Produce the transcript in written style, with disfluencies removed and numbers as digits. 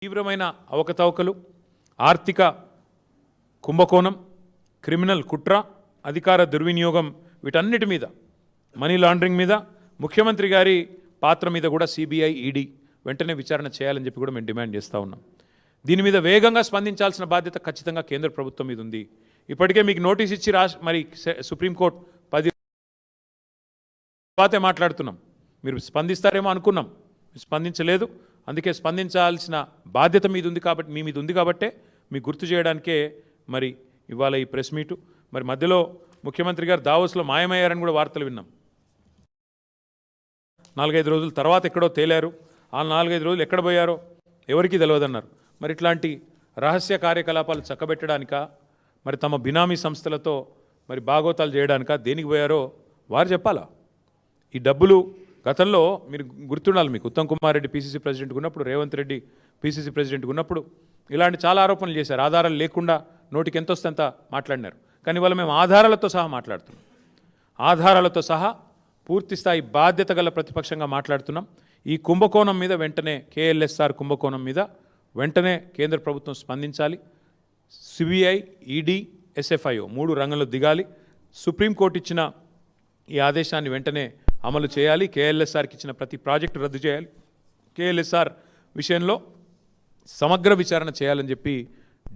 తీవ్రమైన అవకతవకలు, ఆర్థిక కుంభకోణం, క్రిమినల్ కుట్ర, అధికార దుర్వినియోగం వీటన్నిటి మీద, మనీ లాండరింగ్ మీద, ముఖ్యమంత్రి గారి పాత్ర మీద కూడా సిబిఐ, ఈడీ వెంటనే విచారణ చేయాలని చెప్పి కూడా మేము డిమాండ్ చేస్తూ ఉన్నాం. దీని మీద వేగంగా స్పందించాల్సిన బాధ్యత ఖచ్చితంగా కేంద్ర ప్రభుత్వం మీద ఉంది. ఇప్పటికే మీకు నోటీస్ ఇచ్చి మరి సుప్రీంకోర్టు 10 తర్వాతే మాట్లాడుతున్నాం. మీరు స్పందిస్తారేమో అనుకున్నాం, స్పందించలేదు. అందుకే స్పందించాల్సిన బాధ్యత మీ మీద ఉంది కాబట్టే మీకు గుర్తు చేయడానికే మరి ఇవాళ ఈ ప్రెస్ మీటు. మరి మధ్యలో ముఖ్యమంత్రి గారు దావోస్లో మాయమయ్యారని కూడా వార్తలు విన్నాం. 4-5 రోజుల తర్వాత ఎక్కడో తేలారు. ఆ 4-5 రోజులు ఎక్కడ పోయారో ఎవరికీ తెలియదన్నారు. మరి ఇట్లాంటి రహస్య కార్యకలాపాలు చక్కబెట్టడానికా, మరి తమ బినామీ సంస్థలతో మరి బాగోతాలు చేయడానికా, దేనికి పోయారో వారు చెప్పాలా? ఈ డబ్బులు గతంలో మీరు గుర్తుండాలి, మీకు ఉత్తమ్ కుమార్ రెడ్డి పీసీసీ ప్రెసిడెంట్గా ఉన్నప్పుడు, రేవంత్ రెడ్డి పీసీసీ ప్రెసిడెంట్గా ఉన్నప్పుడు ఇలాంటి చాలా ఆరోపణలు చేశారు. ఆధారాలు లేకుండా నోటికి ఎంత వస్తే అంత మాట్లాడినారు. కానీ ఇవాళ మేము ఆధారాలతో సహా మాట్లాడుతున్నాం. ఆధారాలతో సహా పూర్తి స్థాయి బాధ్యత గల ప్రతిపక్షంగా మాట్లాడుతున్నాం. ఈ కుంభకోణం మీద వెంటనే, కేఎల్ఎస్ఆర్ కుంభకోణం మీద వెంటనే కేంద్ర ప్రభుత్వం స్పందించాలి. సిబిఐ, ఈడీ, ఎస్ఎఫ్ఐఓ 3 రంగంలో దిగాలి. సుప్రీంకోర్టు ఇచ్చిన ఈ ఆదేశాన్ని వెంటనే అమలు చేయాలి. కేఎల్ఎస్ఆర్కి ఇచ్చిన ప్రతి ప్రాజెక్టు రద్దు చేయాలి. కేఎల్ఎస్ఆర్ విషయంలో సమగ్ర విచారణ చేయాలని చెప్పి